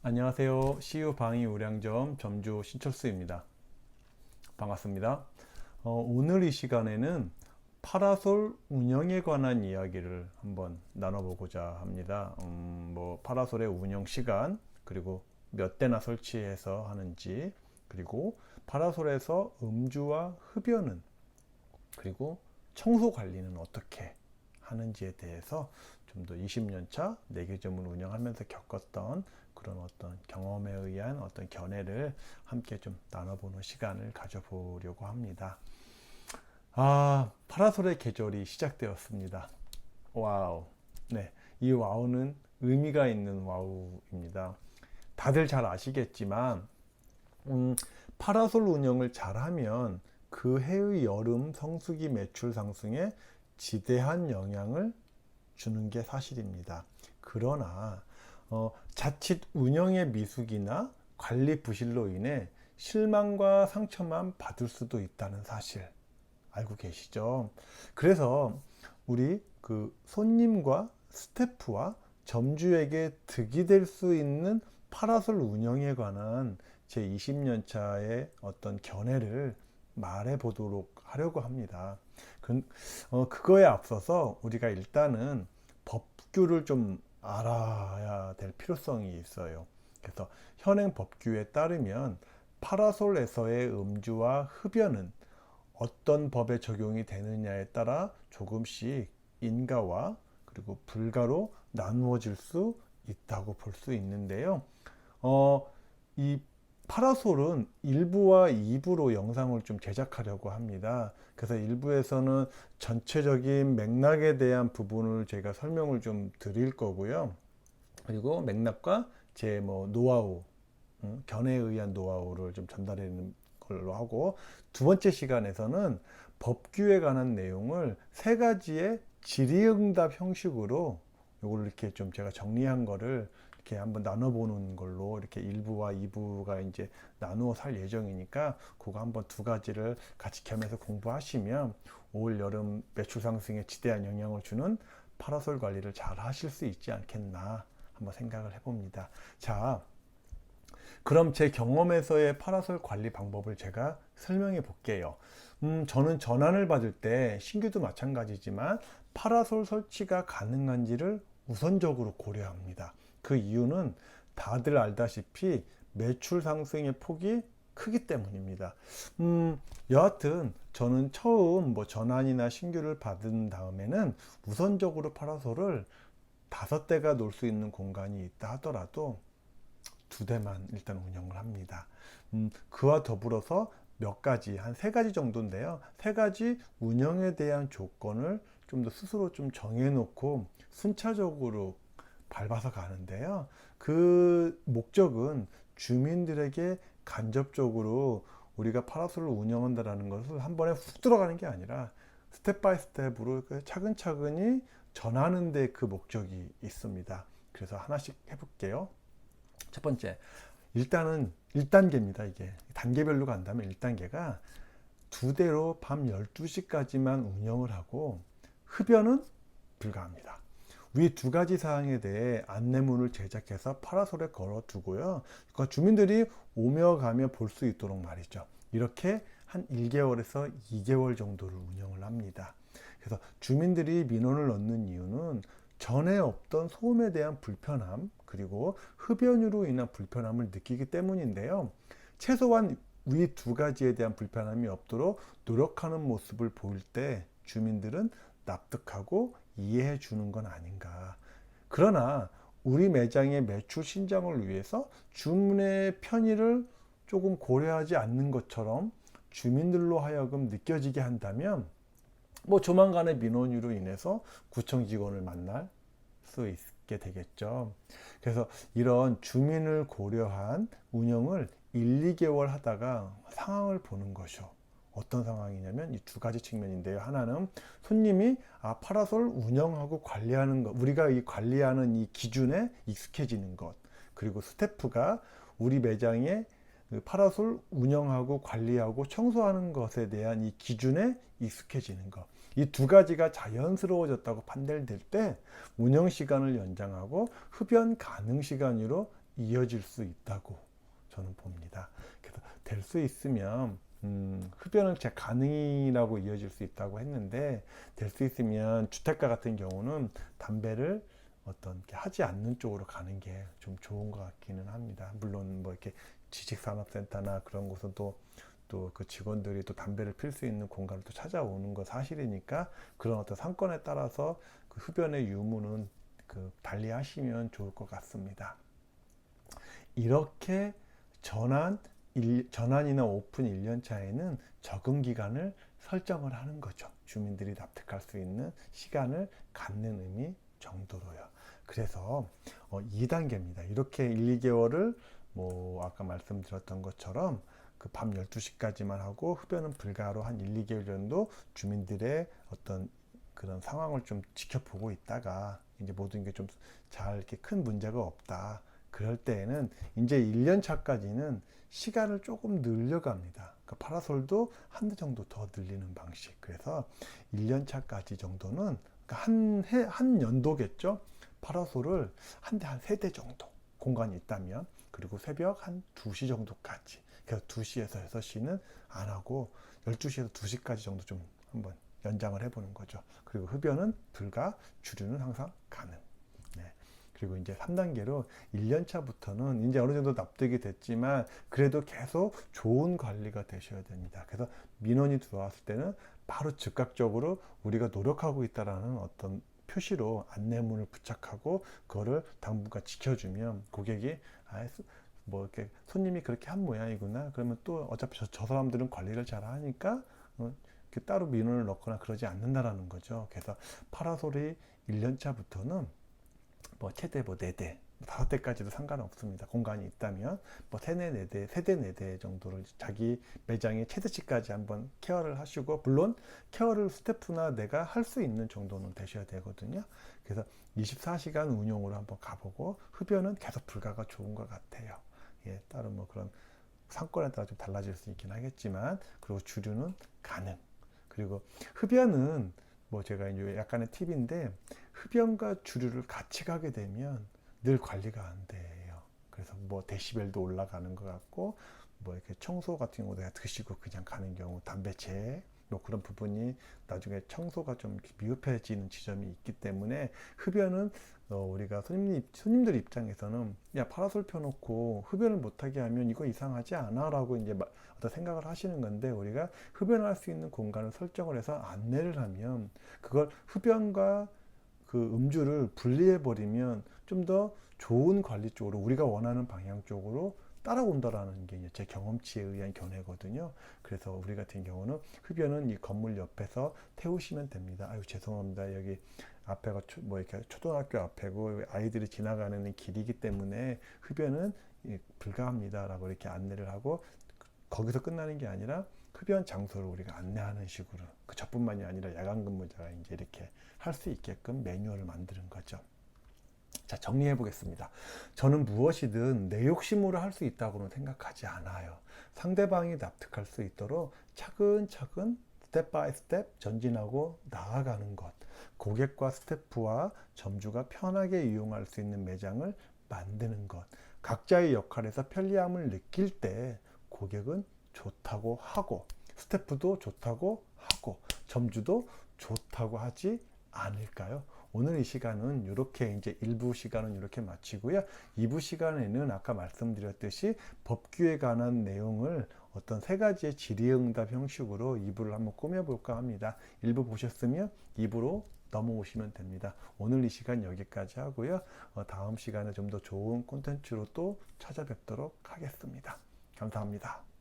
안녕하세요. CU 방위 우량점 점주 신철수입니다. 반갑습니다. 오늘 이 시간에는 파라솔 운영에 관한 이야기를 한번 나눠보고자 합니다. 파라솔의 운영 시간, 그리고 몇 대나 설치해서 하는지, 그리고 파라솔에서 음주와 흡연은, 그리고 청소 관리는 어떻게 하는지에 대해서 좀 더 20년 차 내개점을 운영하면서 겪었던 그런 어떤 경험에 의한 어떤 견해를 함께 좀 나눠보는 시간을 가져보려고 합니다. 파라솔의 계절이 시작되었습니다. 와우. 네, 이 와우는 의미가 있는 와우입니다. 다들 잘 아시겠지만 파라솔 운영을 잘하면 그 해의 여름 성수기 매출 상승에 지대한 영향을 주는 게 사실입니다. 그러나 자칫 운영의 미숙이나 관리 부실로 인해 실망과 상처만 받을 수도 있다는 사실 알고 계시죠? 그래서 우리 그 손님과 스태프와 점주에게 득이 될 수 있는 파라솔 운영에 관한 제 20년 차의 어떤 견해를 말해 보도록 하려고 합니다. 그거에 앞서서 우리가 일단은 법규를 좀 알아야 될 필요성이 있어요. 그래서 현행 법규에 따르면 파라솔에서의 음주와 흡연은 어떤 법에 적용이 되느냐에 따라 조금씩 인가와 그리고 불가로 나누어질 수 있다고 볼 수 있는데요. 이 파라솔은 1부와 2부로 영상을 좀 제작하려고 합니다. 그래서 1부에서는 전체적인 맥락에 대한 부분을 제가 설명을 좀 드릴 거고요. 그리고 맥락과 제 노하우, 견해에 의한 노하우를 좀 전달하는 걸로 하고, 두 번째 시간에서는 법규에 관한 내용을 세 가지의 질의응답 형식으로 요걸 이렇게 좀 제가 정리한 거를 이렇게 한번 나눠보는 걸로 이렇게 1부와 2부가 이제 나누어 살 예정이니까 그거 한번 두 가지를 같이 겸해서 공부하시면 올 여름 매출 상승에 지대한 영향을 주는 파라솔 관리를 잘 하실 수 있지 않겠나 한번 생각을 해봅니다. 자, 그럼 제 경험에서의 파라솔 관리 방법을 제가 설명해 볼게요. 저는 전환을 받을 때 신규도 마찬가지지만 파라솔 설치가 가능한지를 우선적으로 고려합니다. 그 이유는 다들 알다시피 매출 상승의 폭이 크기 때문입니다. 여하튼 저는 처음 전환이나 신규를 받은 다음에는 우선적으로 파라솔을 5대가 놀 수 있는 공간이 있다 하더라도 2대만 일단 운영을 합니다. 그와 더불어서 몇 가지, 한 3가지 정도인데요. 3가지 운영에 대한 조건을 좀 더 스스로 좀 정해놓고 순차적으로 밟아서 가는데요. 그 목적은 주민들에게 간접적으로 우리가 파라솔을 운영한다는 것을 한 번에 훅 들어가는 게 아니라 스텝 바이 스텝으로 차근차근히 전하는 데 그 목적이 있습니다. 그래서 하나씩 해볼게요. 첫 번째, 일단은 1단계입니다. 이게 단계별로 간다면 1단계가 2대로 밤 12시까지만 운영을 하고 흡연은 불가합니다. 위 2가지 사항에 대해 안내문을 제작해서 파라솔에 걸어 두고요. 그러니까 주민들이 오며 가며 볼 수 있도록 말이죠. 이렇게 한 1개월에서 2개월 정도를 운영을 합니다. 그래서 주민들이 민원을 넣는 이유는 전에 없던 소음에 대한 불편함, 그리고 흡연으로 인한 불편함을 느끼기 때문인데요. 최소한 위 2가지에 대한 불편함이 없도록 노력하는 모습을 보일 때 주민들은 납득하고 이해해 주는 건 아닌가. 그러나 우리 매장의 매출 신장을 위해서 주문의 편의를 조금 고려하지 않는 것처럼 주민들로 하여금 느껴지게 한다면 조만간의 민원으로 인해서 구청 직원을 만날 수 있게 되겠죠. 그래서 이런 주민을 고려한 운영을 1, 2개월 하다가 상황을 보는 것이요. 어떤 상황이냐면 이 2가지 측면인데요. 하나는 손님이 파라솔 운영하고 관리하는 것, 우리가 이 관리하는 이 기준에 익숙해지는 것, 그리고 스태프가 우리 매장에 파라솔 운영하고 관리하고 청소하는 것에 대한 이 기준에 익숙해지는 것. 이 2가지가 자연스러워졌다고 판단될 때 운영 시간을 연장하고 흡연 가능 시간으로 이어질 수 있다고 저는 봅니다. 그래서 될 수 있으면 흡연은 제 가능이라고 이어질 수 있다고 했는데, 될 수 있으면 주택가 같은 경우는 담배를 어떤 게 하지 않는 쪽으로 가는 게 좀 좋은 것 같기는 합니다. 물론 뭐 이렇게 지식산업센터나 그런 곳은 또 그 직원들이 또 담배를 필 수 있는 공간을 또 찾아오는 거 사실이니까, 그런 어떤 상권에 따라서 그 흡연의 유무는 그 달리 하시면 좋을 것 같습니다. 이렇게 전환이나 오픈 1년 차에는 적응 기간을 설정을 하는 거죠. 주민들이 납득할 수 있는 시간을 갖는 의미 정도로요. 그래서 2단계입니다. 이렇게 1, 2개월을 뭐 아까 말씀드렸던 것처럼 그 밤 12시까지만 하고 흡연은 불가로 한 1, 2개월 정도 주민들의 어떤 그런 상황을 좀 지켜보고 있다가 이제 모든 게 좀 잘 이렇게 큰 문제가 없다. 그럴 때에는 이제 1년 차까지는 시간을 조금 늘려갑니다. 그 파라솔도 한 대 정도 더 늘리는 방식. 그래서 1년 차까지 정도는 그러니까 한 연도겠죠. 파라솔을 한 대 한 3대 정도 공간이 있다면, 그리고 새벽 한 2시 정도까지. 그래서 2시에서 6시는 안 하고 12시에서 2시까지 정도 좀 한번 연장을 해보는 거죠. 그리고 흡연은 불가, 주류는 항상 가능. 네. 그리고 이제 3단계로 1년 차부터는 이제 어느 정도 납득이 됐지만 그래도 계속 좋은 관리가 되셔야 됩니다. 그래서 민원이 들어왔을 때는 바로 즉각적으로 우리가 노력하고 있다라는 어떤 표시로 안내문을 부착하고 그거를 당분간 지켜주면 고객이 뭐 이렇게 손님이 그렇게 한 모양이구나. 그러면 또 어차피 저 사람들은 관리를 잘 하니까 따로 민원을 넣거나 그러지 않는다라는 거죠. 그래서 파라솔이 1년 차부터는 뭐 최대 뭐 4대, 5대까지도 상관없습니다. 공간이 있다면 뭐 3, 4대, 3대, 4대 정도를 자기 매장의 최대치까지 한번 케어를 하시고, 물론 케어를 스태프나 내가 할 수 있는 정도는 되셔야 되거든요. 그래서 24시간 운용으로 한번 가보고, 흡연은 계속 불가가 좋은 것 같아요. 예, 따로 뭐 그런 상권에 따라 좀 달라질 수 있긴 하겠지만, 그리고 주류는 가능. 그리고 흡연은 뭐 제가 이제 약간의 팁인데, 흡연과 주류를 같이 가게 되면 늘 관리가 안 돼요. 그래서 뭐 데시벨도 올라가는 것 같고, 뭐 이렇게 청소 같은 경우도 드시고 그냥 가는 경우, 담배채 뭐 그런 부분이 나중에 청소가 좀 미흡해지는 지점이 있기 때문에, 흡연은 우리가 손님들 입장에서는 야, 파라솔 펴놓고 흡연을 못하게 하면 이거 이상하지 않아? 라고 이제 어떤 생각을 하시는 건데, 우리가 흡연할 수 있는 공간을 설정을 해서 안내를 하면, 그걸 흡연과 그 음주를 분리해 버리면 좀 더 좋은 관리 쪽으로, 우리가 원하는 방향 쪽으로 따라온다라는 게 제 경험치에 의한 견해거든요. 그래서 우리 같은 경우는 흡연은 이 건물 옆에서 태우시면 됩니다. 아유, 죄송합니다. 여기 앞에가 뭐 이렇게 초등학교 앞에고 아이들이 지나가는 길이기 때문에 흡연은 불가합니다라고 이렇게 안내를 하고, 거기서 끝나는 게 아니라 흡연 장소를 우리가 안내하는 식으로, 그 저뿐만이 아니라 야간 근무자가 이제 이렇게 할 수 있게끔 매뉴얼을 만드는 거죠. 자, 정리해 보겠습니다. 저는 무엇이든 내 욕심으로 할 수 있다고는 생각하지 않아요. 상대방이 납득할 수 있도록 차근차근 스텝 바이 스텝 전진하고 나아가는 것. 고객과 스태프와 점주가 편하게 이용할 수 있는 매장을 만드는 것. 각자의 역할에서 편리함을 느낄 때 고객은 좋다고 하고, 스태프도 좋다고 하고, 점주도 좋다고 하지 않을까요? 오늘 이 시간은 이렇게 이제 1부 시간은 이렇게 마치고요. 2부 시간에는 아까 말씀드렸듯이 법규에 관한 내용을 어떤 3가지의 질의응답 형식으로 2부를 한번 꾸며볼까 합니다. 1부 보셨으면 2부로 넘어오시면 됩니다. 오늘 이 시간 여기까지 하고요. 다음 시간에 좀 더 좋은 콘텐츠로 또 찾아뵙도록 하겠습니다. 감사합니다.